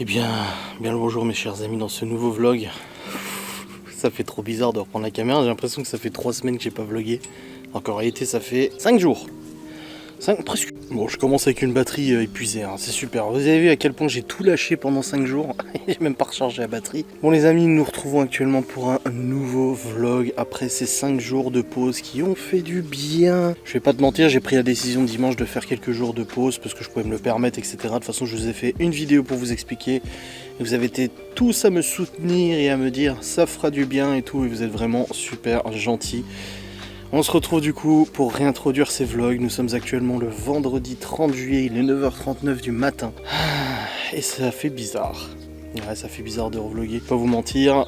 Bien le bonjour mes chers amis dans ce nouveau vlog. Ça fait trop bizarre de reprendre la caméra, j'ai l'impression que ça fait 3 semaines que j'ai pas vlogué. Alors qu'en réalité ça fait 5 jours. 5 presque. Bon, je commence avec une batterie épuisée, hein. C'est super. Vous avez vu à quel point j'ai tout lâché pendant 5 jours. J'ai même pas rechargé la batterie. Bon les amis, nous nous retrouvons actuellement pour un nouveau vlog après ces 5 jours de pause qui ont fait du bien. Je vais pas te mentir, j'ai pris la décision dimanche de faire quelques jours de pause parce que je pouvais me le permettre, etc. De toute façon, je vous ai fait une vidéo pour vous expliquer. Et vous avez été tous à me soutenir et à me dire ça fera du bien et tout. Et vous êtes vraiment super gentils. On se retrouve du coup pour réintroduire ces vlogs. Nous sommes actuellement le vendredi 30 juillet, il est 9h39 du matin. Et ça fait bizarre. Ouais, ça fait bizarre de revloguer, pas vous mentir.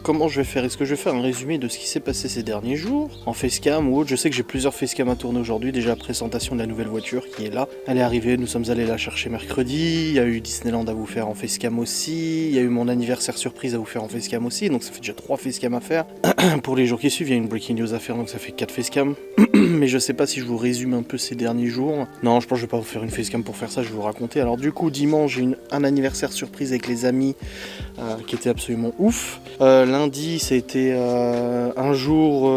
Comment je vais faire? Est-ce que je vais faire un résumé de ce qui s'est passé ces derniers jours en facecam ou autre? Je sais que j'ai plusieurs facecam à tourner aujourd'hui. Déjà, présentation de la nouvelle voiture qui est là. Elle est arrivée, nous sommes allés la chercher mercredi. Il y a eu Disneyland à vous faire en facecam aussi. Il y a eu mon anniversaire surprise à vous faire en facecam aussi. Donc ça fait déjà 3 facecam à faire. Pour les jours qui suivent, il y a une breaking news à faire, donc ça fait 4 facecam. Mais je sais pas si je vous résume un peu ces derniers jours. Non, je pense que je vais pas vous faire une facecam pour faire ça, je vais vous raconter. Alors du coup, dimanche, j'ai un anniversaire surprise avec les amis qui était absolument ouf. Lundi, ça a été un jour,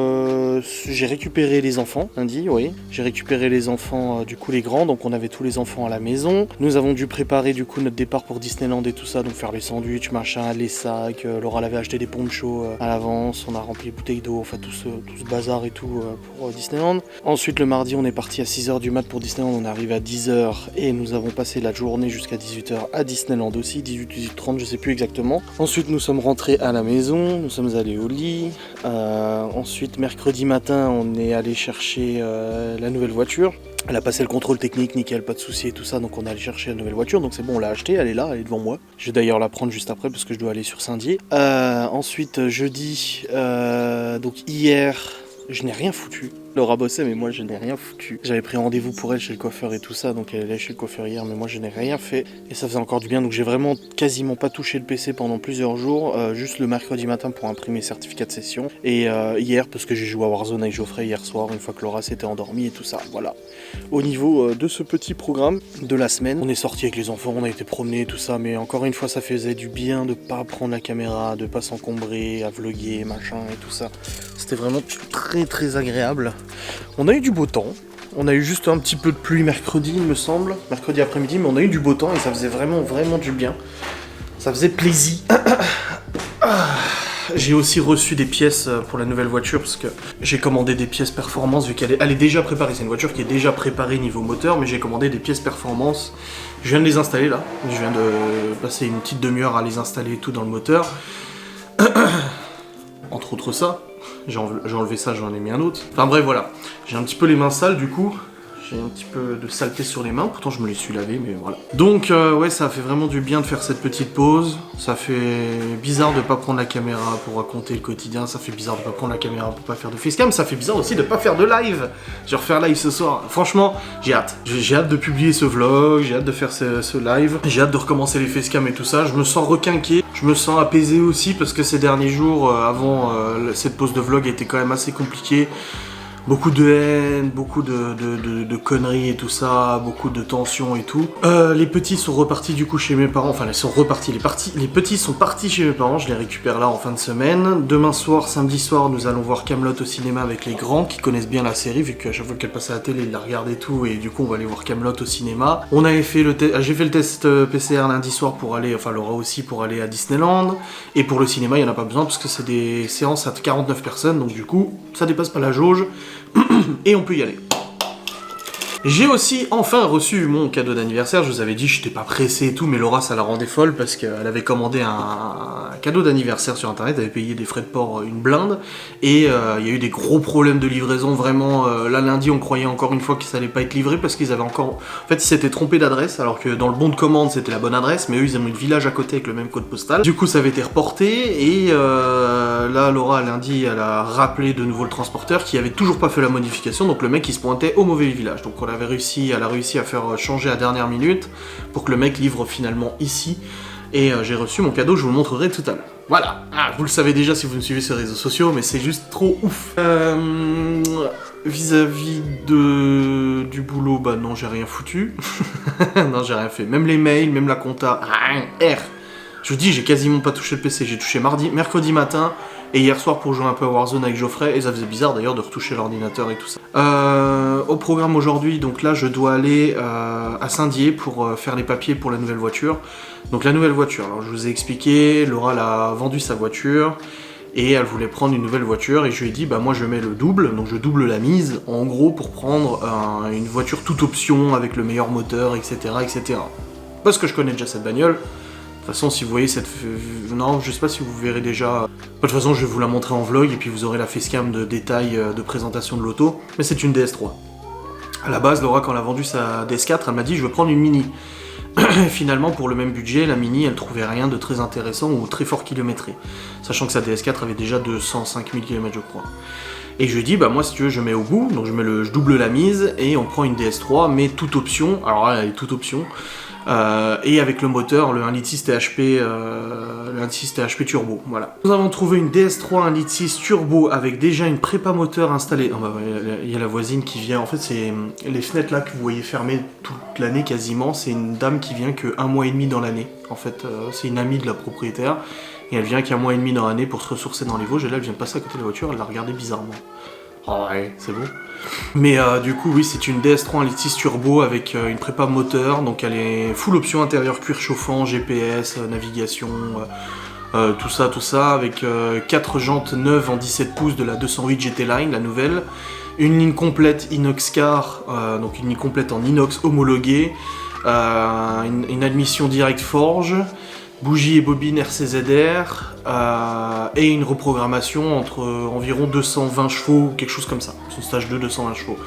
j'ai récupéré les enfants. Lundi, oui, j'ai récupéré les enfants, du coup les grands, donc on avait tous les enfants à la maison. Nous avons dû préparer du coup notre départ pour Disneyland et tout ça, donc faire les sandwichs, machin, les sacs. Laura elle avait acheté des ponchos à l'avance, on a rempli les bouteilles d'eau, enfin tout ce bazar et tout pour Disneyland. Ensuite le mardi, on est parti à 6h du mat pour Disneyland, on est arrivé à 10h et nous avons passé la journée jusqu'à 18h à Disneyland aussi, 18h30, je sais plus exactement. Ensuite nous sommes rentrés à la maison, nous sommes allés au lit. Ensuite mercredi matin, on est allé chercher la nouvelle voiture. Elle a passé le contrôle technique, nickel, pas de soucis et tout ça, donc on est allé chercher la nouvelle voiture, donc c'est bon, on l'a achetée, elle est là, elle est devant moi. Je vais d'ailleurs la prendre juste après parce que je dois aller sur Saint-Dié. Ensuite jeudi, donc hier, je n'ai rien foutu. Laura bossait mais moi je n'ai rien foutu. J'avais pris rendez-vous pour elle chez le coiffeur et tout ça, donc elle est allée chez le coiffeur hier, mais moi je n'ai rien fait et ça faisait encore du bien, donc j'ai vraiment quasiment pas touché le PC pendant plusieurs jours, juste le mercredi matin pour imprimer certificat de session et hier parce que j'ai joué à Warzone avec Geoffrey hier soir une fois que Laura s'était endormie et tout ça, voilà. Au niveau de ce petit programme de la semaine, on est sorti avec les enfants, on a été promener et tout ça, mais encore une fois ça faisait du bien de pas prendre la caméra, de pas s'encombrer à vlogger machin et tout ça. C'était vraiment très très agréable. On a eu du beau temps, on a eu juste un petit peu de pluie mercredi il me semble, mercredi après-midi, mais on a eu du beau temps et ça faisait vraiment du bien. Ça faisait plaisir. J'ai aussi reçu des pièces pour la nouvelle voiture parce que j'ai commandé des pièces performance vu qu'elle est déjà préparée. C'est une voiture qui est déjà préparée niveau moteur, mais j'ai commandé des pièces performance. Je viens de les installer là, je viens de passer une petite demi-heure à les installer et tout dans le moteur. Entre autres ça. J'ai enlevé ça, j'en ai mis un autre. Enfin bref, voilà. J'ai un petit peu les mains sales du coup. J'ai un petit peu de saleté sur les mains. Pourtant, je me les suis lavées, mais voilà. Donc, ouais, ça fait vraiment du bien de faire cette petite pause. Ça fait bizarre de pas prendre la caméra pour raconter le quotidien. Ça fait bizarre de pas prendre la caméra pour pas faire de facecam. Ça fait bizarre aussi de pas faire de live. Je vais refaire live ce soir. Franchement, j'ai hâte. J'ai hâte de publier ce vlog. J'ai hâte de faire ce live. J'ai hâte de recommencer les facecam et tout ça. Je me sens requinqué. Je me sens apaisé aussi parce que ces derniers jours, avant cette pause de vlog, était quand même assez compliquée. Beaucoup de haine, beaucoup de conneries et tout ça, beaucoup de tensions et tout. Les petits sont repartis du coup chez mes parents, enfin ils sont repartis, les petits sont partis chez mes parents, je les récupère là en fin de semaine. Demain soir, samedi soir, nous allons voir Kaamelott au cinéma avec les grands qui connaissent bien la série, vu qu'à chaque fois qu'elle passe à la télé, ils la regardent et tout, et du coup on va aller voir Kaamelott au cinéma. On avait fait j'ai fait le test PCR lundi soir pour aller, enfin Laura aussi pour aller à Disneyland, et pour le cinéma il n'y en a pas besoin parce que c'est des séances à 49 personnes, donc du coup ça dépasse pas la jauge. Et on peut y aller. J'ai aussi enfin reçu mon cadeau d'anniversaire. Je vous avais dit je n'étais pas pressé et tout, mais Laura ça la rendait folle parce qu'elle avait commandé un cadeau d'anniversaire sur internet, elle avait payé des frais de port une blinde et il y a eu des gros problèmes de livraison vraiment. Là lundi on croyait encore une fois que ça allait pas être livré parce qu'ils avaient encore... En fait ils s'étaient trompés d'adresse alors que dans le bon de commande c'était la bonne adresse, mais eux ils ont mis le village à côté avec le même code postal. Du coup ça avait été reporté et là Laura lundi elle a rappelé de nouveau le transporteur qui avait toujours pas fait la modification, donc le mec il se pointait au mauvais village. Donc elle a réussi à faire changer à dernière minute pour que le mec livre finalement ici. Et j'ai reçu mon cadeau, je vous le montrerai tout à l'heure. Voilà, vous le savez déjà si vous me suivez sur les réseaux sociaux, mais c'est juste trop ouf. vis-à-vis du boulot, bah non, j'ai rien foutu. Non, j'ai rien fait. Même les mails, même la compta, rien. R. Je vous dis, j'ai quasiment pas touché le PC. J'ai touché mercredi matin et hier soir pour jouer un peu à Warzone avec Geoffrey. Et ça faisait bizarre d'ailleurs de retoucher l'ordinateur et tout ça. Au programme aujourd'hui, donc là, je dois aller à Saint-Dié pour faire les papiers pour la nouvelle voiture. Donc la nouvelle voiture, alors je vous ai expliqué, Laura elle a vendu sa voiture. Et elle voulait prendre une nouvelle voiture et je lui ai dit bah moi je mets le double, donc je double la mise en gros pour prendre une voiture toute option avec le meilleur moteur, etc. etc. Parce que je connais déjà cette bagnole. De toute façon si vous voyez cette... Non, je sais pas si vous verrez déjà... De toute façon je vais vous la montrer en vlog et puis vous aurez la facecam de détail de présentation de l'auto. Mais c'est une DS3. À la base Laura quand elle a vendu sa DS4 elle m'a dit je veux prendre une Mini. Finalement, pour le même budget, la Mini, elle trouvait rien de très intéressant ou très fort kilométré. Sachant que sa DS4 avait déjà 205 000 km, je crois. Et je lui ai dit, bah moi, si tu veux, je mets au bout, donc je double la mise, et on prend une DS3, mais toute option, alors là, elle est toute option, et avec le moteur, le 1.6 THP, le 1.6 THP turbo, voilà. Nous avons trouvé une DS3 1.6 turbo avec déjà une prépa moteur installée. Oh bah, il y a la voisine qui vient, en fait c'est les fenêtres là que vous voyez fermées toute l'année quasiment, c'est une dame qui vient que 1 mois et demi dans l'année. En fait c'est une amie de la propriétaire, et elle vient qu'un mois et demi dans l'année pour se ressourcer dans les Vosges, et là elle vient de passer à côté de la voiture, elle l'a regardée bizarrement. Oh ouais, c'est bon. Mais du coup, oui, c'est une DS3 1.6 turbo avec une prépa moteur, donc elle est full option intérieur cuir chauffant, GPS, navigation, tout ça, avec 4 jantes neuves en 17 pouces de la 208 GT Line, la nouvelle, une ligne complète inox car, donc une ligne complète en inox homologuée, une admission direct forge, bougie et bobine RCZR, et une reprogrammation entre environ 220 chevaux, quelque chose comme ça. C'est une stage 2, 220 chevaux.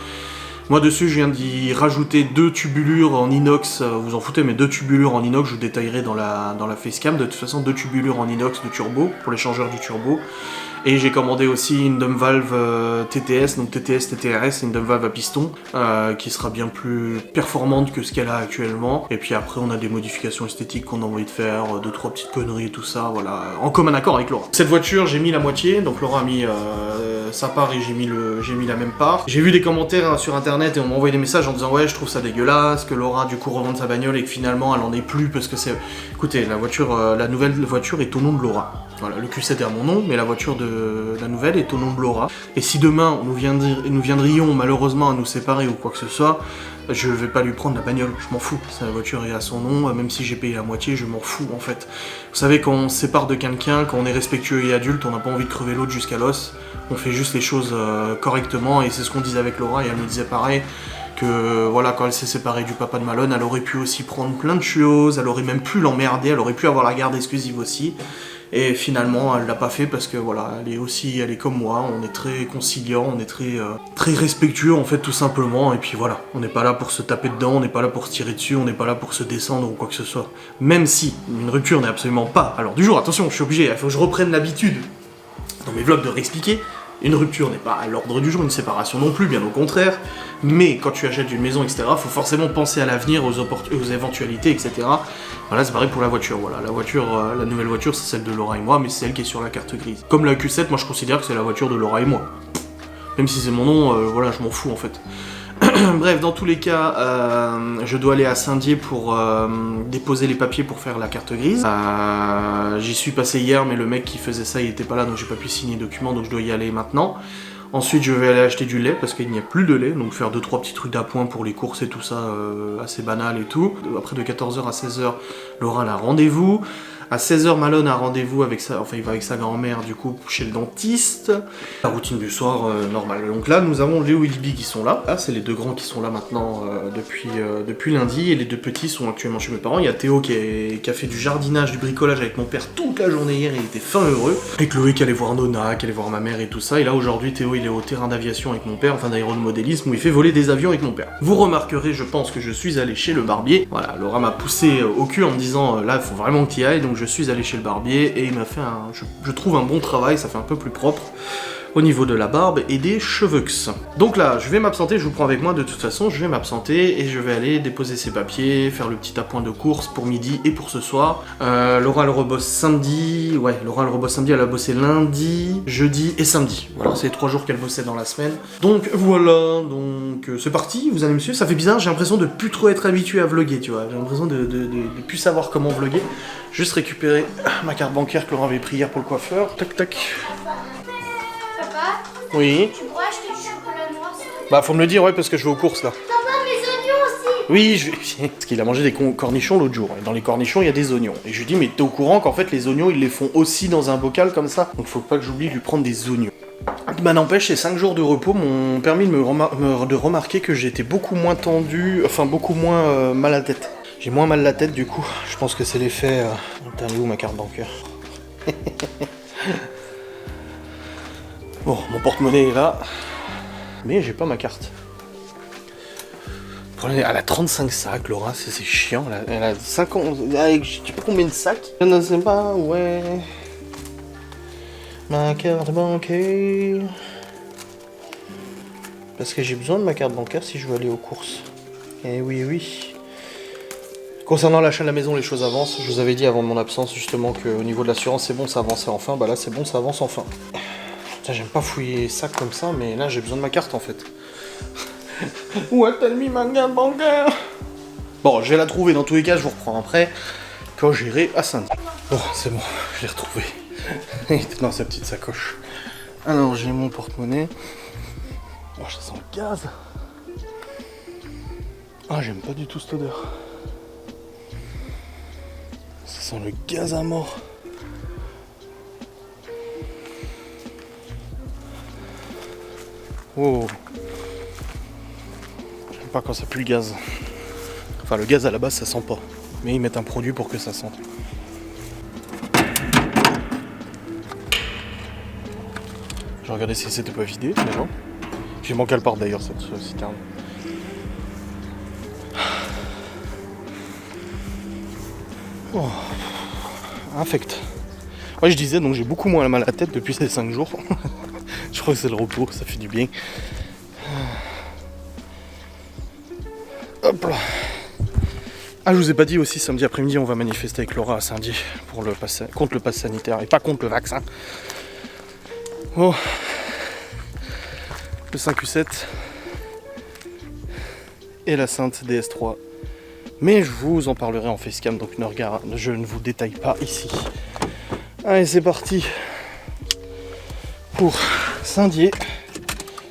Moi dessus je viens d'y rajouter 2 tubulures en inox, vous en foutez mais 2 tubulures en inox, je vous détaillerai dans la facecam, de toute façon 2 tubulures en inox de turbo, pour l'échangeur du turbo. Et j'ai commandé aussi une dump valve TTS, donc TTS TTRS, une dump valve à piston, qui sera bien plus performante que ce qu'elle a actuellement. Et puis après on a des modifications esthétiques qu'on a envie de faire, 2-3 petites conneries et tout ça, voilà, en commun accord avec Laura. Cette voiture j'ai mis la moitié, donc Laura a mis sa part et j'ai mis la même part. J'ai vu des commentaires sur internet et on m'a envoyé des messages en disant ouais je trouve ça dégueulasse, que Laura du coup revende sa bagnole et que finalement elle en est plus parce que c'est... Écoutez, la nouvelle voiture est au nom de Laura. Voilà, le Q7 est à mon nom, mais la voiture de la nouvelle est au nom de Laura. Et si demain nous viendrions malheureusement à nous séparer ou quoi que ce soit, je vais pas lui prendre la bagnole, je m'en fous. La voiture est à son nom, même si j'ai payé la moitié, je m'en fous en fait. Vous savez, quand on se sépare de quelqu'un, quand on est respectueux et adulte, on n'a pas envie de crever l'autre jusqu'à l'os. On fait juste les choses correctement, et c'est ce qu'on disait avec Laura, et elle me disait pareil. Que voilà, quand elle s'est séparée du papa de Malone, elle aurait pu aussi prendre plein de choses, elle aurait même pu l'emmerder, elle aurait pu avoir la garde exclusive aussi. Et finalement, elle l'a pas fait parce que voilà, elle est comme moi, on est très conciliant, on est très respectueux en fait tout simplement. Et puis voilà, on n'est pas là pour se taper dedans, on n'est pas là pour se tirer dessus, on n'est pas là pour se descendre ou quoi que ce soit. Même si une rupture n'est absolument pas à l'ordre du jour, attention, je suis obligé, il faut que je reprenne l'habitude dans mes vlogs de réexpliquer. Une rupture n'est pas à l'ordre du jour, une séparation non plus, bien au contraire. Mais quand tu achètes une maison, etc., faut forcément penser à l'avenir, aux éventualités, etc. Voilà, c'est pareil pour la voiture. Voilà, la nouvelle voiture, c'est celle de Laura et moi, mais c'est celle qui est sur la carte grise. Comme la Q7, moi je considère que c'est la voiture de Laura et moi. Même si c'est mon nom, voilà, je m'en fous en fait. Bref, dans tous les cas, je dois aller à Saint-Dié pour déposer les papiers pour faire la carte grise. J'y suis passé hier, mais le mec qui faisait ça, il était pas là, donc j'ai pas pu signer les documents, donc je dois y aller maintenant. Ensuite, je vais aller acheter du lait, parce qu'il n'y a plus de lait, donc faire 2-3 petits trucs d'appoint pour les courses et tout ça, assez banal et tout. Après, de 14h à 16h, Laura a rendez-vous. À 16h, Malone a rendez-vous avec il va avec sa grand-mère du coup chez le dentiste. La routine du soir normale. Donc là, nous avons Léo et Libby qui sont là. Là, c'est les deux grands qui sont là maintenant depuis lundi, et les deux petits sont actuellement chez mes parents. Il y a Théo qui a fait du jardinage, du bricolage avec mon père toute la journée hier, il était fin heureux. Et Chloé qui allait voir Nona, qui allait voir ma mère et tout ça. Et là, aujourd'hui, Théo il est au terrain d'aviation avec mon père, enfin d'aérodémodelisme, où il fait voler des avions avec mon père. Vous remarquerez, je pense, que je suis allé chez le barbier. Voilà, Laura m'a poussé au cul en me disant là, il faut vraiment que tu y ailles, donc je suis allé chez le barbier et il m'a fait je trouve un bon travail, ça fait un peu plus propre. au niveau de la barbe et des cheveux. Donc là, je vais m'absenter, je vous prends avec moi de toute façon, je vais m'absenter et je vais aller déposer ces papiers, faire le petit appoint de course pour midi et pour ce soir. Laura elle rebosse samedi, ouais, Laura elle rebosse samedi, elle a bossé lundi, jeudi et samedi. Voilà, c'est les 3 jours qu'elle bossait dans la semaine. Donc voilà, donc c'est parti, vous allez me suivre. Ça fait bizarre, j'ai l'impression de plus trop être habitué à vlogger, tu vois. J'ai l'impression de plus savoir comment vlogger. Juste récupérer ma carte bancaire que Laura avait pris hier pour le coiffeur. Tac tac. Papa, Oui. tu pourrais acheter du chocolat noir s'il te plaît? Bah faut me le dire, ouais, parce que je vais aux courses là. Papa, mes oignons aussi. Oui, je vais. Parce qu'il a mangé des cornichons l'autre jour. Et dans les cornichons, il y a des oignons. Et je lui dis, mais t'es au courant qu'en fait, les oignons, ils les font aussi dans un bocal comme ça. Donc faut pas que j'oublie de lui prendre des oignons. Bah n'empêche, ces 5 jours de repos m'ont permis de remarquer que j'étais beaucoup moins tendu, enfin beaucoup moins mal à la tête. J'ai moins mal à la tête du coup. Je pense que c'est l'effet... Putain, elle est où ma carte bancaire? Bon, mon porte-monnaie est là. Mais j'ai pas ma carte. Elle a 35 sacs, Laura, c'est chiant. Elle a 50... Je sais pas combien de sacs. Je ne sais pas, ouais... Ma carte bancaire... Parce que j'ai besoin de ma carte bancaire si je veux aller aux courses. Eh oui, oui. Concernant l'achat de la maison, les choses avancent. Je vous avais dit avant mon absence justement qu'au niveau de l'assurance, c'est bon, ça avançait enfin. Bah là, c'est bon, ça avance enfin. Putain, j'aime pas fouiller les sacs comme ça, mais là, j'ai besoin de ma carte en fait. Où a-t-elle mis ma carte bancaire? Bon, je vais la trouver dans tous les cas, je vous reprends après quand j'irai à Saint-Denis. Bon, c'est bon, je l'ai retrouvé. Il était dans sa petite sacoche. Alors, j'ai mon porte-monnaie. Oh, ça sent le gaz. Ah, j'aime pas du tout cette odeur. Ça sent le gaz à mort. Oh. J'aime pas quand ça pue le gaz. Enfin, le gaz à la base, ça sent pas. Mais ils mettent un produit pour que ça sente. J'ai regardé si c'était pas vidé, mais non. J'ai manqué à le part d'ailleurs, cette citerne. Oh. Infect. Ouais, je disais, donc j'ai beaucoup moins mal à la tête depuis ces 5 jours. Je crois que c'est le repos, ça fait du bien. Hop là. Ah, je vous ai pas dit aussi, samedi après-midi, on va manifester avec Laura à Saint-Dié pour contre le pass sanitaire et pas contre le vaccin. Bon. Le 5U7 et la Sainte DS3. Mais je vous en parlerai en facecam, donc je ne vous détaille pas ici. Allez, c'est parti pour Saint-Dié.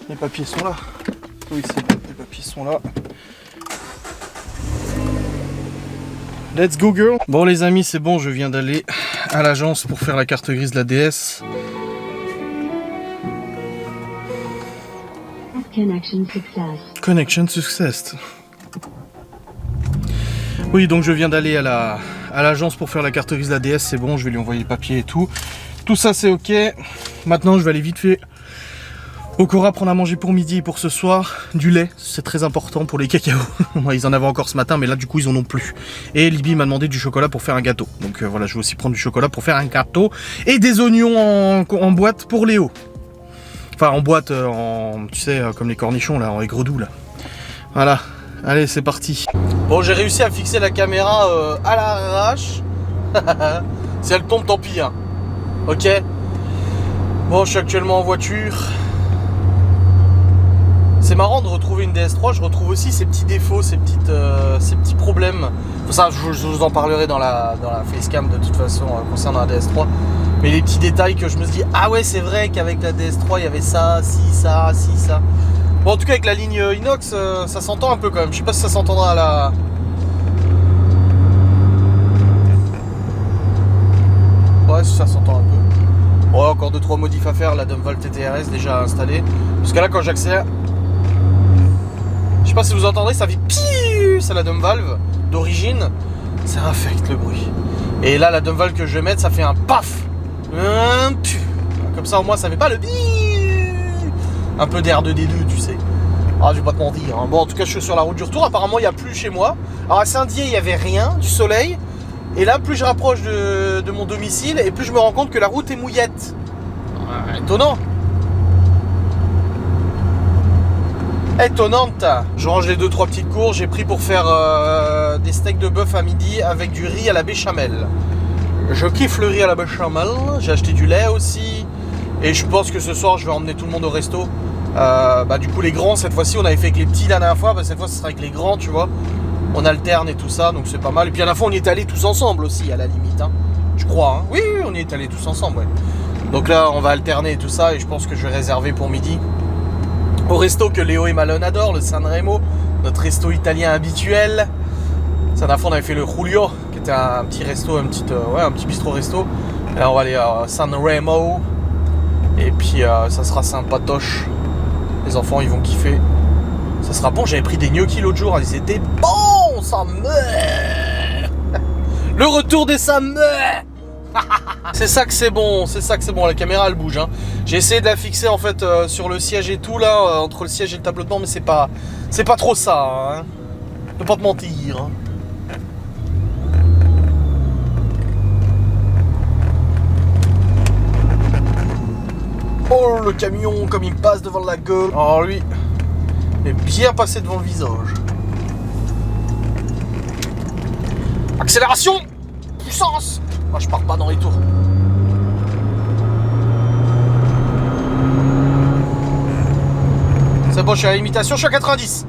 Les papiers sont là. Oui, c'est bon, les papiers sont là. Let's go girl. Bon les amis, c'est bon, je viens d'aller à l'agence pour faire la carte grise de la DS. Connection success. Oui, donc je viens d'aller à l'agence pour faire la carte grise de la DS, c'est bon, je vais lui envoyer les papiers et tout. Tout ça c'est ok. Maintenant je vais aller vite fait au Cora prendre à manger pour midi et pour ce soir. Du lait, c'est très important pour les cacao. Ils en avaient encore ce matin, mais là du coup ils en ont plus. Et Libby m'a demandé du chocolat pour faire un gâteau. Donc voilà, je vais aussi prendre du chocolat pour faire un gâteau. Et des oignons en boîte pour Léo. Enfin en boîte, tu sais, comme les cornichons là, en aigre-doux là. Voilà, allez c'est parti. Bon, j'ai réussi à fixer la caméra à l'arrache. Si elle tombe, tant pis. Hein. Ok. Bon, je suis actuellement en voiture. C'est marrant de retrouver une DS3. Je retrouve aussi ces petits défauts, ces petits problèmes. Ça, je vous en parlerai dans la facecam de toute façon concernant la DS3. Mais les petits détails que je me suis dit, ah ouais, c'est vrai qu'avec la DS3, il y avait ça, si, ça, si, ça. Bon, en tout cas, avec la ligne inox, ça s'entend un peu quand même. Je sais pas si ça s'entendra à la... Ouais, ça s'entend un peu. Bon, encore 2-3 modifs à faire. La Dumval TTRS déjà installée. Parce que là, quand j'accélère... Je sais pas si vous entendrez, ça fait piu. C'est la Dumvalve d'origine. Ça infecte le bruit. Et là, la Dumval que je vais mettre, ça fait un paf. Comme ça, au moins, ça fait pas le un peu d'air de D2, tu sais. Ah, je vais pas te mentir. Hein. Bon, en tout cas, je suis sur la route du retour. Apparemment, il n'y a plus chez moi. Alors, à Saint-Dié, il n'y avait rien, du soleil. Et là, plus je rapproche de mon domicile, et plus je me rends compte que la route est mouillette. Étonnant. étonnante. Je range les 2-3 petites courses. J'ai pris pour faire des steaks de bœuf à midi avec du riz à la béchamel. Je kiffe le riz à la béchamel. J'ai acheté du lait aussi. Et je pense que ce soir, je vais emmener tout le monde au resto. Du coup, les grands, cette fois-ci, on avait fait avec les petits la dernière fois. Cette fois, ce sera avec les grands, tu vois. On alterne et tout ça, donc c'est pas mal. Et puis à la fois, on y est allés tous ensemble aussi, à la limite. Hein. Je crois. Hein. Oui, on y est allés tous ensemble, ouais. Donc là, on va alterner et tout ça. Et je pense que je vais réserver pour midi au resto que Léo et Malone adorent, le San Remo, notre resto italien habituel. Ça, dernière fois, on avait fait le Julio, qui était un petit resto, un petit bistrot resto. Et là, on va aller à San Remo. Et puis, ça sera sympatoche. Les enfants, ils vont kiffer. Ça sera bon. J'avais pris des gnocchis l'autre jour. Ils étaient bons, ça meurt. Le retour des ça meurt. C'est ça que c'est bon, la caméra elle bouge hein. J'ai essayé de la fixer en fait sur le siège et tout là, entre le siège et le tableau de bord, mais c'est pas trop ça hein. Je peux pas te mentir hein. Oh le camion comme il passe devant la gueule. Alors lui, il est bien passé devant le visage. Accélération, puissance. Moi je pars pas dans les tours. C'est bon, je suis à l'imitation, je suis à 90.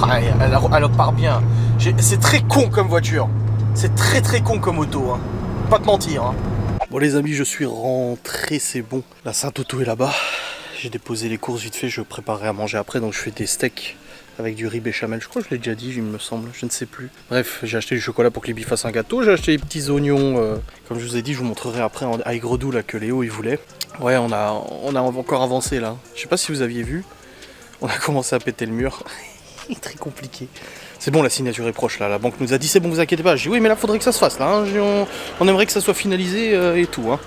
Ah, elle part bien. C'est très con comme voiture. C'est très con comme auto. Hein. Pas te mentir. Hein. Bon les amis, je suis rentré, c'est bon. La Saint-Auto est là-bas. J'ai déposé les courses vite fait, je préparerai à manger après. Donc je fais des steaks avec du riz béchamel, je crois que je l'ai déjà dit, il me semble, je ne sais plus. Bref, j'ai acheté du chocolat pour que Libby fasse un gâteau, j'ai acheté des petits oignons, comme je vous ai dit, je vous montrerai après en aigre doux là que Léo il voulait. Ouais, on a encore avancé là. Je sais pas si vous aviez vu, on a commencé à péter le mur. Très compliqué. C'est bon, la signature est proche là, la banque nous a dit c'est bon, vous inquiétez pas. J'ai dit oui mais là faudrait que ça se fasse là, hein. On aimerait que ça soit finalisé et tout. Hein.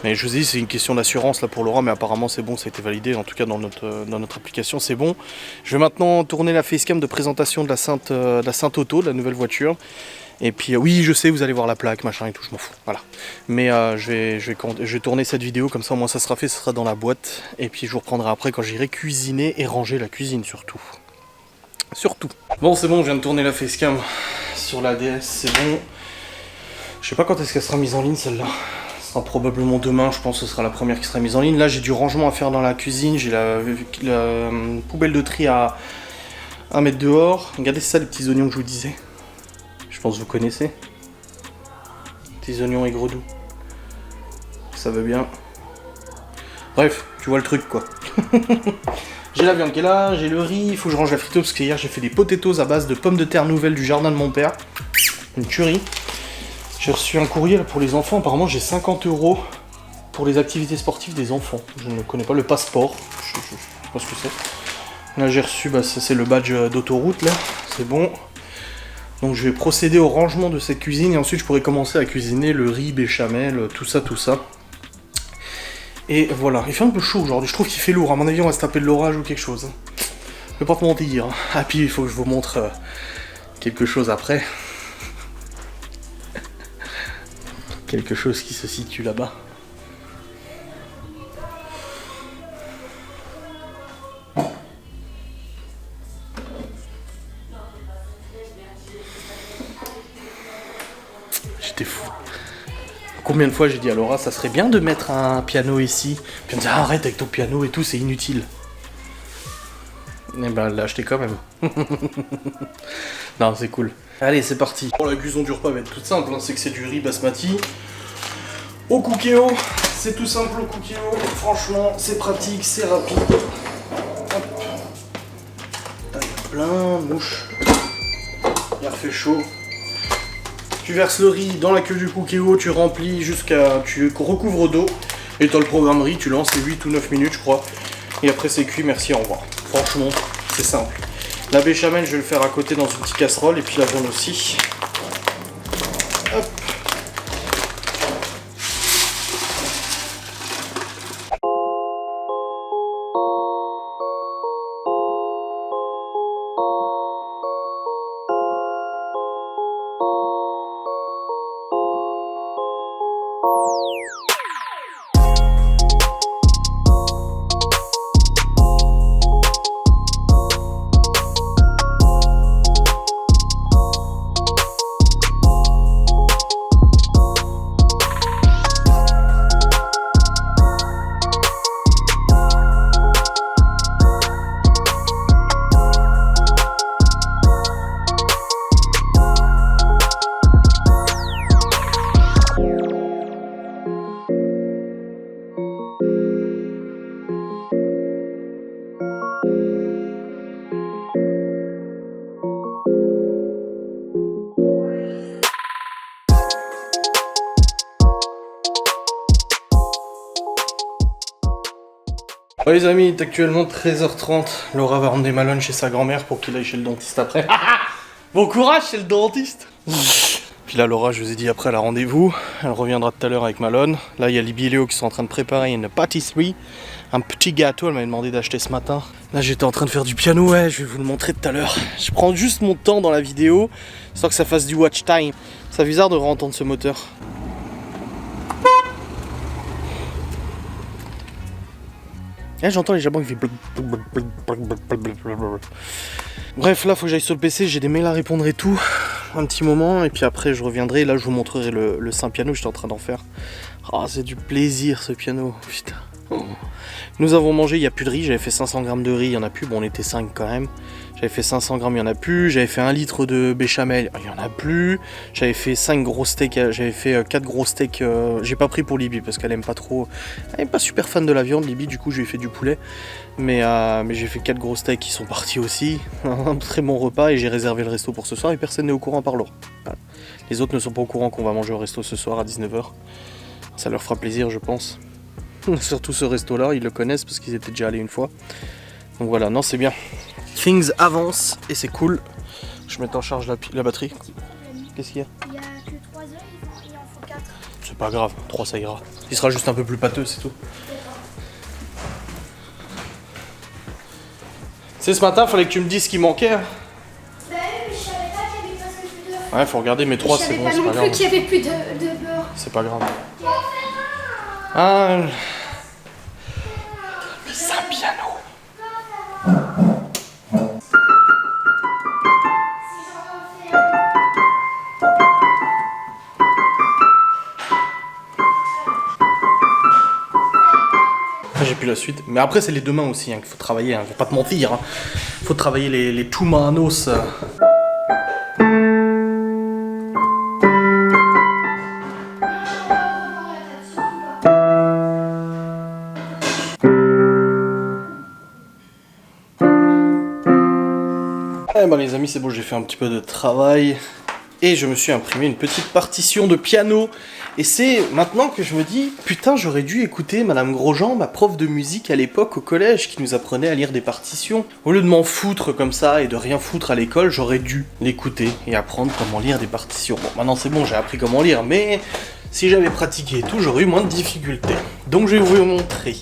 Mais je vous ai dit, c'est une question d'assurance là pour Laura, mais apparemment c'est bon, ça a été validé, en tout cas dans notre application c'est bon. Je vais maintenant tourner la facecam de présentation de la Saint-Auto, de la nouvelle voiture. Et puis oui, je sais, vous allez voir la plaque, machin et tout, je m'en fous, voilà. Mais je vais tourner cette vidéo, comme ça au moins ça sera fait, ça sera dans la boîte. Et puis je vous reprendrai après quand j'irai cuisiner et ranger la cuisine surtout. Surtout. Bon c'est bon, je viens de tourner la facecam sur la DS, c'est bon. Je sais pas quand est-ce qu'elle sera mise en ligne celle-là. Probablement demain, je pense que ce sera la première qui sera mise en ligne. Là j'ai du rangement à faire dans la cuisine, j'ai la poubelle de tri à mettre dehors. Regardez ça, les petits oignons que je vous disais. Je pense que vous connaissez. Petits oignons aigre doux. Ça va bien. Bref, tu vois le truc quoi. J'ai la viande qui est là, j'ai le riz, il faut que je range la friteuse parce que hier j'ai fait des potatoes à base de pommes de terre nouvelles du jardin de mon père. Une tuerie. J'ai reçu un courrier là, pour les enfants, apparemment j'ai 50 € pour les activités sportives des enfants. Je ne connais pas le passeport, je sais pas ce que c'est. Là j'ai reçu, ça c'est le badge d'autoroute là, c'est bon. Donc je vais procéder au rangement de cette cuisine et ensuite je pourrai commencer à cuisiner le riz, béchamel, tout ça. Et voilà, il fait un peu chaud aujourd'hui, je trouve qu'il fait lourd, à mon avis on va se taper de l'orage ou quelque chose. Je vais pas te mentir. Ah puis il faut que je vous montre quelque chose après. Quelque chose qui se situe là-bas. J'étais fou. Combien de fois j'ai dit à Laura, ça serait bien de mettre un piano ici. Puis elle me dit, arrête avec ton piano et tout, c'est inutile. Et ben elle l'a acheté quand même. Non, c'est cool. Allez, c'est parti. Bon, la cuisson du repas va être toute simple, hein. C'est que c'est du riz basmati. Au cookéo, c'est tout simple au cookéo. Franchement, c'est pratique, c'est rapide. Hop. T'as plein de mouches. Il refait chaud. Tu verses le riz dans la queue du cookéo, tu remplis jusqu'à... Tu recouvres d'eau. Et t'as le programme riz, tu lances, c'est 8 ou 9 minutes, je crois. Et après, c'est cuit, merci, au revoir. Franchement, c'est simple. La béchamel, je vais le faire à côté dans une petite casserole, et puis la viande aussi. Hop. Bon, les amis, il est actuellement 13h30. Laura va emmener Malone chez sa grand-mère pour qu'il aille chez le dentiste après. Bon courage chez le dentiste. Puis là, Laura, je vous ai dit, après, elle a rendez-vous. Elle reviendra tout à l'heure avec Malone. Là, il y a Libby et Léo qui sont en train de préparer une pâtisserie. Un petit gâteau, elle m'avait demandé d'acheter ce matin. Là, j'étais en train de faire du piano, ouais, je vais vous le montrer tout à l'heure. Je prends juste mon temps dans la vidéo, histoire que ça fasse du watch time. C'est bizarre de re-entendre ce moteur. Là, j'entends les jabons qui font... Bref, là, faut que j'aille sur le PC, j'ai des mails à répondre et tout. Un petit moment, et puis après, je reviendrai. Là, je vous montrerai le saint piano que j'étais en train d'en faire. Ah, c'est du plaisir, ce piano, putain. Oh. Nous avons mangé, il n'y a plus de riz, j'avais fait 500 grammes de riz, il n'y en a plus, bon on était 5 quand même. J'avais fait 500 grammes, il n'y en a plus, j'avais fait 1 litre de béchamel, il n'y en a plus. J'avais fait 5 gros steaks, j'avais fait 4 gros steaks, j'ai pas pris pour Libby parce qu'elle aime pas trop, elle est pas super fan de la viande Libby, du coup je lui ai fait du poulet. Mais j'ai fait 4 gros steaks qui sont partis aussi, un très bon repas et j'ai réservé le resto pour ce soir et personne n'est au courant par Laura. Voilà. Les autres ne sont pas au courant qu'on va manger au resto ce soir à 19h, ça leur fera plaisir je pense. Surtout ce resto là, ils le connaissent parce qu'ils étaient déjà allés une fois. Donc voilà, non c'est bien. Things avancent et c'est cool. Je mets en charge la batterie. Qu'est-ce qu'il y a? Il y a que 3 heures, il en faut 4. C'est pas grave, 3 ça ira. Il sera juste un peu plus pâteux, c'est tout. C'est ce matin, fallait que tu me dises ce qui manquait. Hein. Bah oui, mais je savais pas qu'il y avait presque plus de... Ouais, faut regarder, mais 3 c'est bon, c'est pas grave. Je savais pas non plus qu'il y avait plus de beurre. C'est pas grave. Ah, le saint piano. J'ai plus la suite, mais après c'est les deux mains aussi hein, qu'il faut travailler, hein. Je vais pas te mentir, hein. Faut travailler les two manos. Eh ben les amis, c'est bon, j'ai fait un petit peu de travail et je me suis imprimé une petite partition de piano. Et c'est maintenant que je me dis, putain, j'aurais dû écouter Madame Grosjean, ma prof de musique à l'époque au collège, qui nous apprenait à lire des partitions. Au lieu de m'en foutre comme ça et de rien foutre à l'école, j'aurais dû l'écouter et apprendre comment lire des partitions. Bon, maintenant c'est bon, j'ai appris comment lire, mais si j'avais pratiqué et tout, j'aurais eu moins de difficultés. Donc je vais vous montrer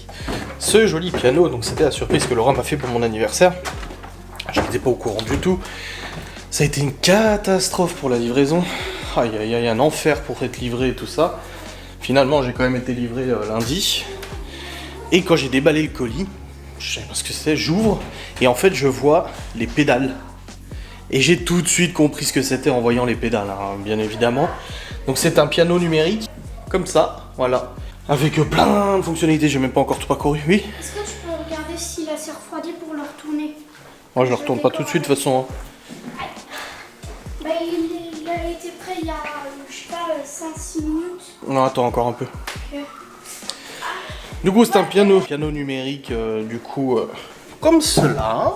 ce joli piano. Donc c'était la surprise que Laura m'a fait pour mon anniversaire. Je n'étais pas au courant du tout. Ça a été une catastrophe pour la livraison. Aïe aïe aïe, un enfer pour être livré et tout ça. Finalement, j'ai quand même été livré lundi. Et quand j'ai déballé le colis, je sais pas ce que c'est, j'ouvre et en fait je vois les pédales. Et j'ai tout de suite compris ce que c'était en voyant les pédales, hein, bien évidemment. Donc c'est un piano numérique, comme ça, voilà. Avec plein de fonctionnalités, j'ai même pas encore tout parcouru, oui. Est-ce que tu peux regarder s'il a assez refroidi pour le retourner? Moi je le retourne pas tout de suite de toute façon. Hein. Bah il a été prêt il y a, je sais pas, 5-6 minutes. Non, attends encore un peu. Okay. Du coup c'est un piano numérique, du coup... comme cela.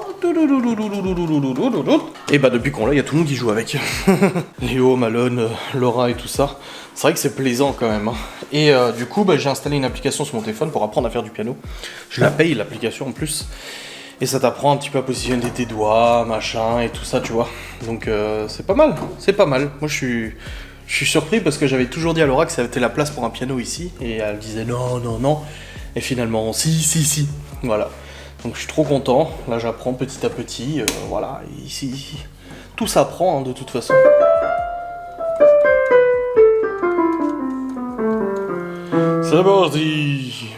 Et bah depuis qu'on l'a, il y a tout le monde qui joue avec. Léo, Malone, Laura et tout ça. C'est vrai que c'est plaisant quand même. Hein. Et du coup, bah, j'ai installé une application sur mon téléphone pour apprendre à faire du piano. Je la paye l'application en plus. Et ça t'apprend un petit peu à positionner tes doigts, machin et tout ça, tu vois. Donc c'est pas mal, c'est pas mal. Moi je suis surpris parce que j'avais toujours dit à Laura que ça avait été la place pour un piano ici. Et elle disait non, non, non. Et finalement, si. Voilà. Donc je suis trop content, là j'apprends petit à petit, voilà, ici, tout s'apprend hein, de toute façon. C'est parti.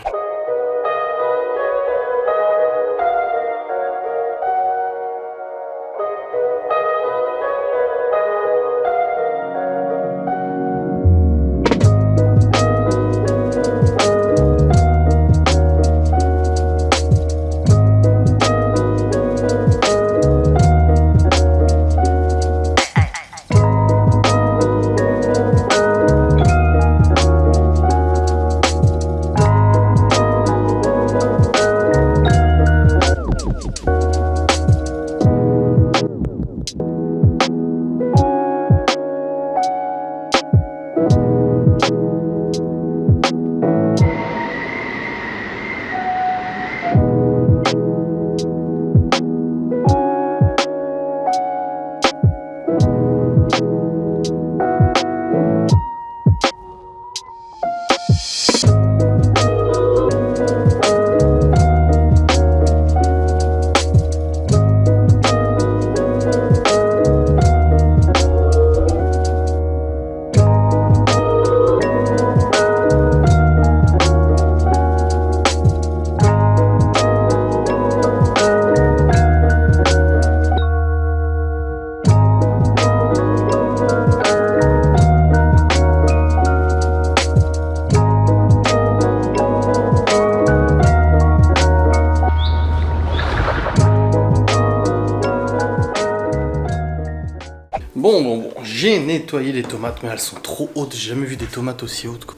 Bon, j'ai nettoyé les tomates, mais elles sont trop hautes. J'ai jamais vu des tomates aussi hautes, quoi.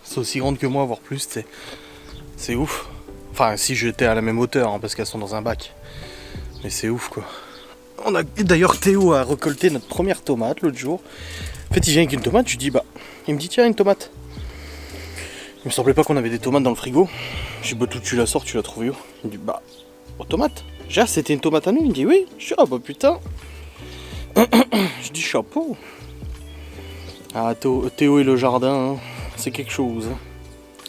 C'est aussi grande que moi, voire plus, c'est ouf. Enfin, si j'étais à la même hauteur, hein, parce qu'elles sont dans un bac. Mais c'est ouf, quoi. On a d'ailleurs Théo a récolté notre première tomate l'autre jour. En fait, il vient avec une tomate, je lui dis bah, il me dit tiens une tomate. Il me semblait pas qu'on avait des tomates dans le frigo. J'ai dit bah tu la sors, tu l'as trouvée où? Il me dit bah, tomate. J'ai dit ah, c'était une tomate à nous, il me dit oui. Je dis ah bah putain. Je dis chapeau. Ah Théo et le jardin, hein, c'est quelque chose. Hein.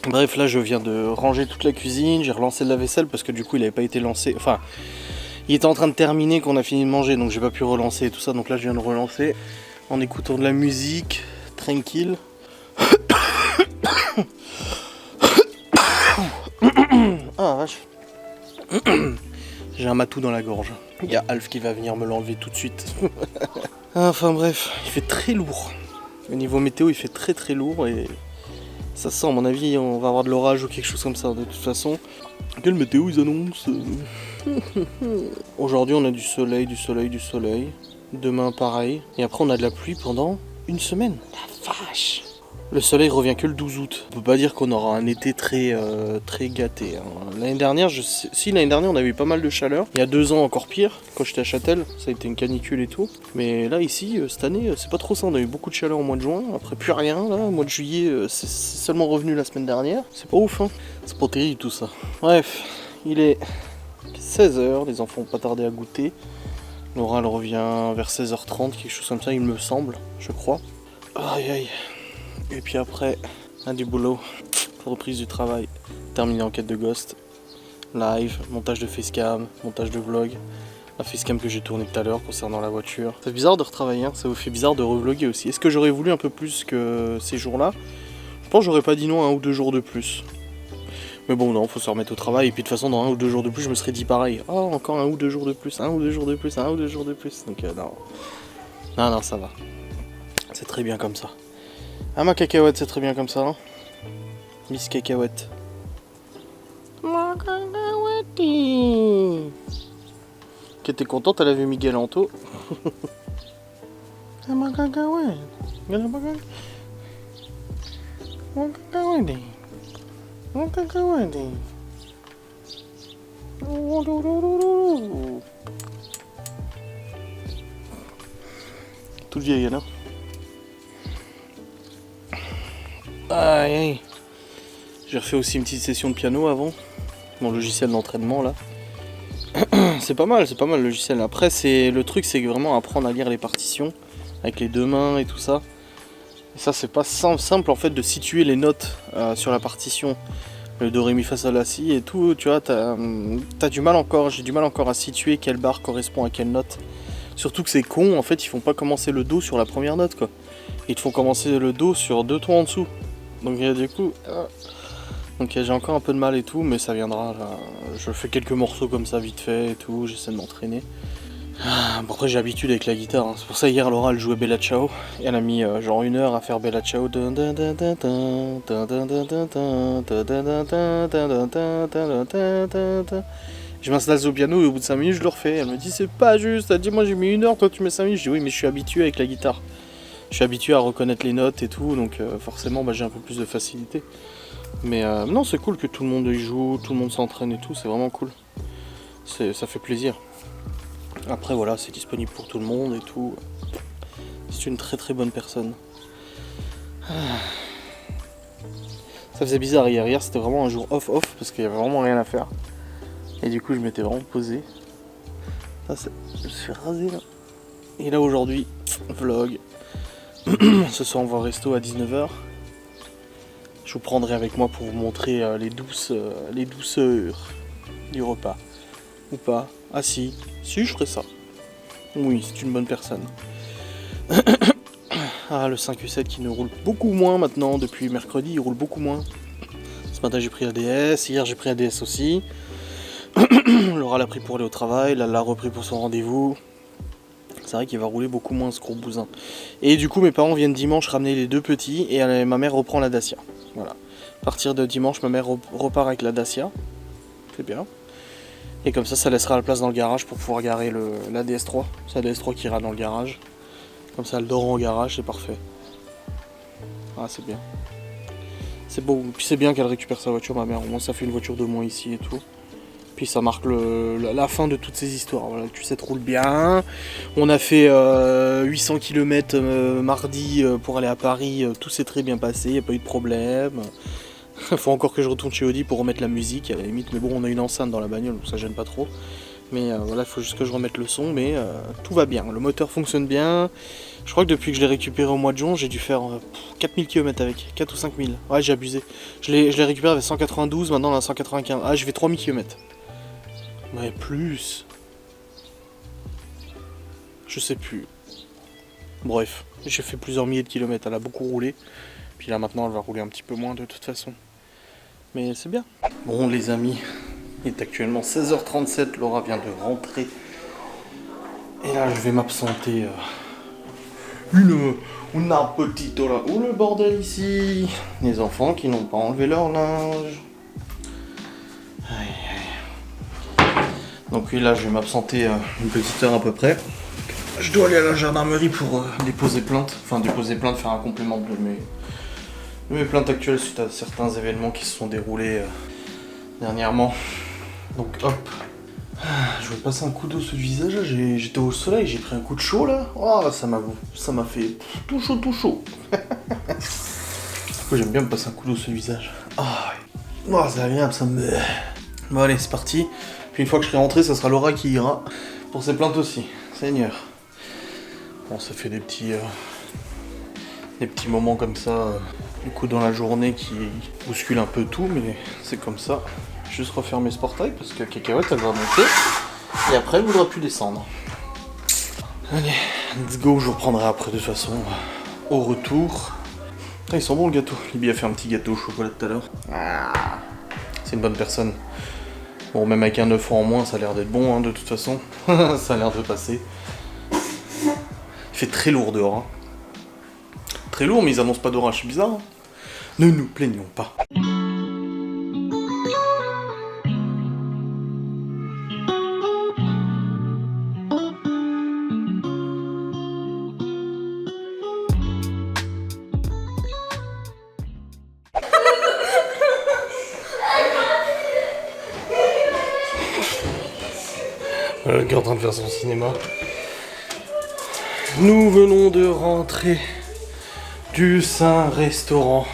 Bref, là je viens de ranger toute la cuisine, j'ai relancé le lave-vaisselle parce que du coup il avait pas été lancé. Enfin, il était en train de terminer qu'on a fini de manger, donc j'ai pas pu relancer et tout ça. Donc là je viens de relancer en écoutant de la musique, tranquille. Ah vache. J'ai un matou dans la gorge. Il y a Alf qui va venir me l'enlever tout de suite. Enfin bref, il fait très lourd. Au niveau météo, il fait très lourd et ça sent, à mon avis, on va avoir de l'orage ou quelque chose comme ça. De toute façon, quelle météo ils annoncent? Aujourd'hui, on a du soleil. Demain, pareil. Et après, on a de la pluie pendant une semaine. La vache! Le soleil revient que le 12 août. On peut pas dire qu'on aura un été très gâté. Hein. L'année dernière, l'année dernière on avait eu pas mal de chaleur. Il y a 2 ans encore pire, quand j'étais à Châtel, ça a été une canicule et tout. Mais là ici, cette année, c'est pas trop ça. On a eu beaucoup de chaleur au mois de juin, après plus rien. Là, au mois de juillet, c'est seulement revenu la semaine dernière. C'est pas ouf, hein. C'est pas terrible tout ça. Bref, il est 16h, les enfants ont pas tardé à goûter. L'oral revient vers 16h30, quelque chose comme ça, il me semble, je crois. Aïe aïe. Et puis après, du boulot, reprise du travail, terminé enquête de Ghost, live, montage de facecam, montage de vlog, la facecam que j'ai tournée tout à l'heure concernant la voiture. C'est bizarre de retravailler, hein, ça vous fait bizarre de revlogger aussi. Est-ce que j'aurais voulu un peu plus que ces jours-là? Je pense que j'aurais pas dit non 1 ou 2 jours de plus. Mais bon, non, faut se remettre au travail, et puis de toute façon, dans 1 ou 2 jours de plus, je me serais dit pareil. Oh, encore 1 ou 2 jours de plus, 1 ou 2 jours de plus, 1 ou 2 jours de plus. Donc non. Non, ça va. C'est très bien comme ça. Ah ma cacahuète, c'est très bien comme ça, hein. Miss Cacahuète. Ma cacahuète. Que t'es contente, elle a vu Miguel Anto. Ah ma cacahuète. Ma cacahuète. Ma cacahuète. Toute vieille, là. Aïe aïe. J'ai refait aussi une petite session de piano avant. Mon logiciel d'entraînement là. C'est pas mal le logiciel. Après le truc c'est vraiment apprendre à lire les partitions avec les 2 mains et tout ça. Et ça c'est pas simple en fait de situer les notes sur la partition. Le do ré mi fa sol la si et tout, tu vois, t'as du mal encore, j'ai du mal encore à situer quelle barre correspond à quelle note. Surtout que c'est con, en fait ils font pas commencer le do sur la première note quoi. Ils te font commencer le do sur 2 tons en dessous. Donc du coup, j'ai encore un peu de mal et tout, mais ça viendra. Là. Je fais quelques morceaux comme ça vite fait et tout, j'essaie de m'entraîner. Bon, après j'ai l'habitude avec la guitare, hein. C'est pour ça hier Laura elle jouait Bella Ciao, et elle a mis genre 1 heure à faire Bella Ciao. Je m'installe au piano et au bout de 5 minutes je le refais. Elle me dit c'est pas juste, elle dit moi j'ai mis 1 heure, toi tu mets 5 minutes. Je dis oui mais je suis habitué avec la guitare. Je suis habitué à reconnaître les notes et tout, donc forcément j'ai un peu plus de facilité. Mais non, c'est cool que tout le monde y joue, tout le monde s'entraîne et tout, c'est vraiment cool. Ça fait plaisir. Après voilà, c'est disponible pour tout le monde et tout. C'est une très bonne personne. Ça faisait bizarre hier. Hier c'était vraiment un jour off parce qu'il y avait vraiment rien à faire. Et du coup je m'étais vraiment posé. Je me suis rasé là. Et là aujourd'hui, vlog. Ce soir on va au resto à 19h. Je vous prendrai avec moi pour vous montrer les douceurs du repas. Ou pas. Ah si je ferai ça. Oui, c'est une bonne personne. Ah, le 5U7 qui ne roule beaucoup moins maintenant. Depuis mercredi, il roule beaucoup moins. Ce matin j'ai pris ADS, hier j'ai pris ADS aussi. Laura l'a pris pour aller au travail, là l'a repris pour son rendez-vous. C'est vrai qu'il va rouler beaucoup moins ce gros bousin. Et du coup mes parents viennent dimanche ramener les 2 petits et ma mère reprend la Dacia. Voilà. À partir de dimanche ma mère repart avec la Dacia. C'est bien. Et comme ça laissera la place dans le garage pour pouvoir garer la DS3. C'est la DS3 qui ira dans le garage. Comme ça, elle dort en garage, c'est parfait. Ah, c'est bien. C'est beau. Puis c'est bien qu'elle récupère sa voiture, ma mère. Au moins, ça fait une voiture de moins ici et tout. Puis ça marque la fin de toutes ces histoires. Voilà, tu sais, roule bien. On a fait 800 km mardi pour aller à Paris. Tout s'est très bien passé, il n'y a pas eu de problème. Il faut encore que je retourne chez Audi pour remettre la musique à la limite. Mais bon, on a une enceinte dans la bagnole, donc ça gêne pas trop. Mais voilà, il faut juste que je remette le son. Mais tout va bien. Le moteur fonctionne bien. Je crois que depuis que je l'ai récupéré au mois de juin, j'ai dû faire 4000 km avec. 4 ou 5000. Ouais, j'ai abusé. Je l'ai récupéré avec 192, maintenant on a 195. Ah, je vais 3000 km. Mais plus. Je sais plus. Bref, j'ai fait plusieurs milliers de kilomètres. Elle a beaucoup roulé. Puis là maintenant elle va rouler un petit peu moins de toute façon. Mais c'est bien. Bon les amis, il est actuellement 16h37. Laura vient de rentrer. Et là je vais m'absenter. Une petite là. Où le bordel ici? Les enfants qui n'ont pas enlevé leur linge. Aïe, aïe. Donc oui, là je vais m'absenter une petite heure à peu près. Je dois aller à la gendarmerie pour déposer plainte. Enfin déposer plainte, faire un complément de mes plaintes actuelles suite à certains événements qui se sont déroulés dernièrement. Donc hop. Je vais passer un coup d'eau sur le visage. J'étais au soleil, j'ai pris un coup de chaud là. Oh, ça m'a fait tout chaud, tout chaud. J'aime bien me passer un coup d'eau sur le visage. Oh, c'est agréable, ça me... Bon allez, c'est parti. Puis une fois que je serai rentré, ça sera Laura qui ira pour ses plaintes aussi. Seigneur. Bon, ça fait des petits moments comme ça, du coup dans la journée qui bousculent un peu tout, mais c'est comme ça. Juste refermer ce portail parce que Cacahuète elle va monter et après elle voudra plus descendre. Allez, let's go, je vous reprendrai après de toute façon au retour. Ah, ils sont bons le gâteau. Libby a fait un petit gâteau au chocolat tout à l'heure. Ah, c'est une bonne personne. Bon, même avec un œuf en moins, ça a l'air d'être bon hein, de toute façon. Ça a l'air de passer. Il fait très lourd dehors. Hein. Très lourd, mais ils annoncent pas d'orage, c'est bizarre. Hein. Ne nous plaignons pas. Voilà, qui est en train de faire son cinéma. Nous venons de rentrer du Saint Restaurant.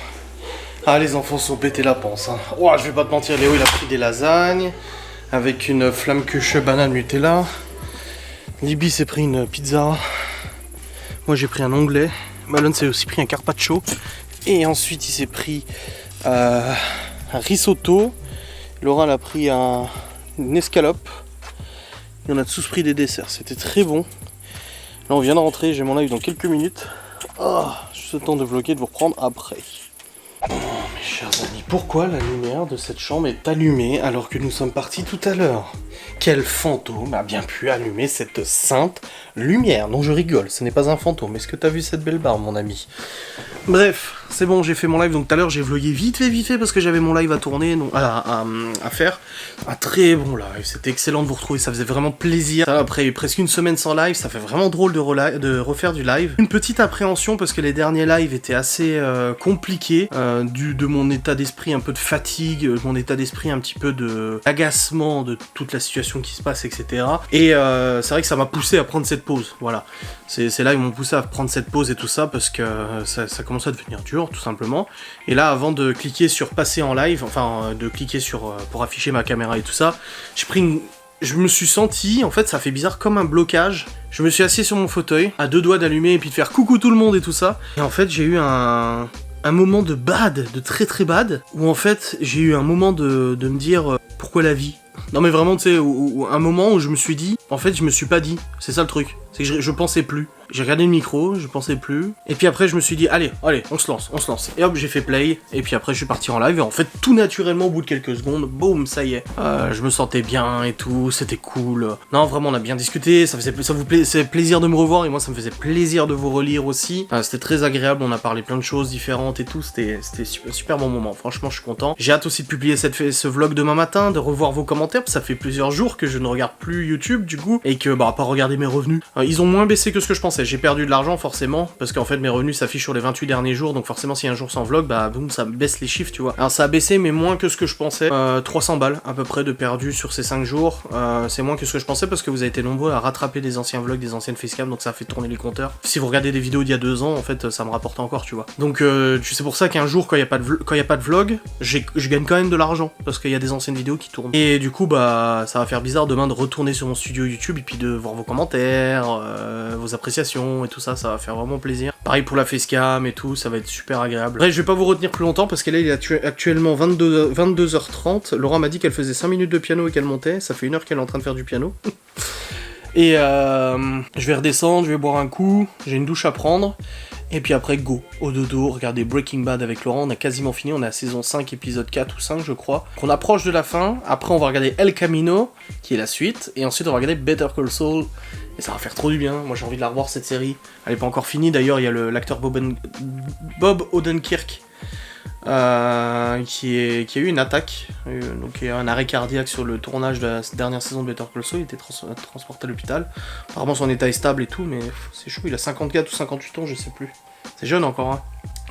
Ah, les enfants sont pétés la panse. Hein. Oh, je vais pas te mentir, Léo il a pris des lasagnes avec une Flammkuche banane Nutella. Libby s'est pris une pizza. Moi j'ai pris un onglet. Malone s'est aussi pris un carpaccio. Et ensuite il s'est pris un risotto. Laura elle a pris une escalope. Et on a tous pris des desserts. C'était très bon. Là on vient de rentrer, j'ai mon live dans quelques minutes. Oh, juste le temps de vlogger et de vous reprendre après. Oh mes chers amis, pourquoi la lumière de cette chambre est allumée alors que nous sommes partis tout à l'heure? Quel fantôme a bien pu allumer cette sainte lumière? Non, je rigole, ce n'est pas un fantôme. Est-ce que t'as vu cette belle barbe, mon ami? Bref, c'est bon, j'ai fait mon live. Donc tout à l'heure, j'ai vlogué vite fait parce que j'avais mon live à tourner, donc, à faire. Un très bon live, c'était excellent de vous retrouver, ça faisait vraiment plaisir. Ça, après presque une semaine sans live, ça fait vraiment drôle de refaire du live. Une petite appréhension parce que les derniers lives étaient assez compliqués, de mon état d'esprit, un peu de fatigue, mon état d'esprit un petit peu d'agacement de toute la situation qui se passe, etc. Et c'est vrai que ça m'a poussé à prendre cette pause, voilà. C'est là ils m'ont poussé à prendre cette pause et tout ça parce que ça commençait à devenir dur tout simplement. Et là avant de cliquer sur passer en live, enfin de cliquer sur pour afficher ma caméra et tout ça, je me suis senti, en fait ça fait bizarre comme un blocage. Je me suis assis sur mon fauteuil, à deux doigts d'allumer et puis de faire coucou tout le monde et tout ça. Et en fait j'ai eu un moment de bad, de très très bad, où en fait j'ai eu un moment de me dire pourquoi la vie? Non mais vraiment tu sais, un moment où je me suis dit, en fait je me suis pas dit, c'est ça le truc, c'est que je pensais plus. J'ai regardé le micro, je pensais plus, et puis après je me suis dit, allez, on se lance. Et hop, j'ai fait play, et puis après je suis parti en live, et en fait tout naturellement au bout de quelques secondes, boum, ça y est. Je me sentais bien et tout, c'était cool. Non vraiment on a bien discuté, ça vous faisait plaisir de me revoir, et moi ça me faisait plaisir de vous relire aussi. C'était très agréable, on a parlé plein de choses différentes et tout, c'était super bon moment, franchement je suis content. J'ai hâte aussi de publier ce vlog demain matin, de revoir vos commentaires, parce que ça fait plusieurs jours que je ne regarde plus YouTube du coup, et que pas regarder mes revenus. Ils ont moins baissé que ce que je pensais. J'ai perdu de l'argent forcément, parce qu'en fait mes revenus s'affichent sur les 28 derniers jours, donc forcément si un jour sans vlog, bah boum, ça baisse les chiffres, tu vois. Alors ça a baissé, mais moins que ce que je pensais. 300 balles à peu près de perdu sur ces 5 jours. C'est moins que ce que je pensais, parce que vous avez été nombreux à rattraper des anciens vlogs, des anciennes facecam, donc ça a fait tourner les compteurs. Si vous regardez des vidéos d'il y a 2 ans, en fait, ça me rapporte encore, tu vois. Donc c'est pour ça qu'un jour, quand il n'y a pas de vlog, je gagne quand même de l'argent, parce qu'il y a des anciennes vidéos qui tournent. Et du coup, bah, ça va faire bizarre demain de retourner sur mon studio YouTube et puis de voir vos commentaires, vos appréciations et tout ça, ça va faire vraiment plaisir. Pareil pour la facecam et tout, ça va être super agréable. Bref, je vais pas vous retenir plus longtemps parce que là il est actuellement 22h30. Laura m'a dit qu'elle faisait 5 minutes de piano et qu'elle montait, ça fait 1 heure qu'elle est en train de faire du piano. Et je vais redescendre, je vais boire un coup, j'ai une douche à prendre. Et puis après, go, au dodo, regardez Breaking Bad avec Laurent, on a quasiment fini, on est à saison 5, épisode 4 ou 5 je crois. On approche de la fin, après on va regarder El Camino, qui est la suite, et ensuite on va regarder Better Call Saul, et ça va faire trop du bien, moi j'ai envie de la revoir cette série. Elle est pas encore finie, d'ailleurs il y a l'acteur Bob Odenkirk, qui a eu une attaque, donc il y a un arrêt cardiaque sur le tournage de la dernière saison de Better Call Saul, il était transporté à l'hôpital. Apparemment son état est stable et tout, mais c'est chaud, il a 54 ou 58 ans, je sais plus. C'est jeune encore, hein.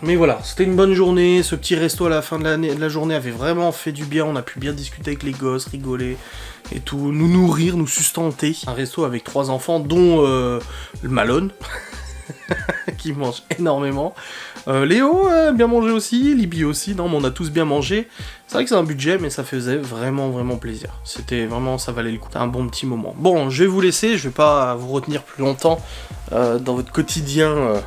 Mais voilà, c'était une bonne journée, ce petit resto à la fin de la journée avait vraiment fait du bien, on a pu bien discuter avec les gosses, rigoler et tout, nous nourrir, nous sustenter. Un resto avec 3 enfants, dont le Malone, qui mange énormément. Léo a bien mangé aussi, Libby aussi, non mais on a tous bien mangé. C'est vrai que c'est un budget, mais ça faisait vraiment plaisir. C'était vraiment, ça valait le coup. C'était un bon petit moment. Bon, je vais vous laisser, je vais pas vous retenir plus longtemps dans votre quotidien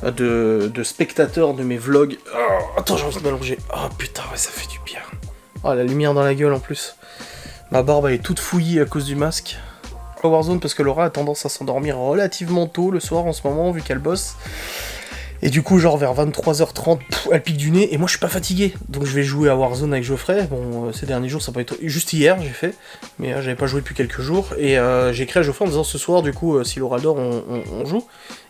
de spectateur de mes vlogs. Oh, attends, j'ai envie de m'allonger. Oh putain, ouais, ça fait du bien. Oh, la lumière dans la gueule en plus. Ma barbe elle est toute fouillie à cause du masque. Warzone parce que Laura a tendance à s'endormir relativement tôt le soir en ce moment vu qu'elle bosse. Et du coup, genre vers 23h30, elle pique du nez, et moi je suis pas fatigué. Donc je vais jouer à Warzone avec Geoffrey. Bon, ces derniers jours, ça peut être... Juste hier, j'ai fait, mais j'avais pas joué depuis quelques jours. Et j'ai écrit à Geoffrey en disant ce soir, du coup, si Laura dort, on joue.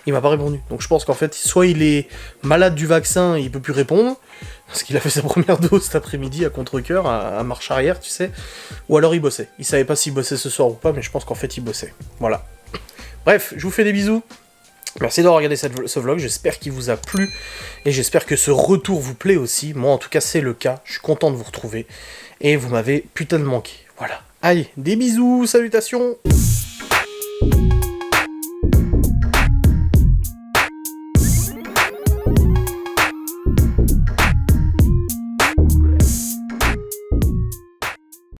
Il m'a pas répondu. Donc je pense qu'en fait, soit il est malade du vaccin, et il peut plus répondre, parce qu'il a fait sa première dose cet après-midi à contre-cœur, à marche arrière, tu sais. Ou alors il bossait. Il savait pas s'il bossait ce soir ou pas, mais je pense qu'en fait il bossait. Voilà. Bref, je vous fais des bisous. Merci d'avoir regardé ce vlog, j'espère qu'il vous a plu, et j'espère que ce retour vous plaît aussi. Moi en tout cas c'est le cas, je suis content de vous retrouver, et vous m'avez putain de manqué. Voilà. Allez, des bisous, salutations.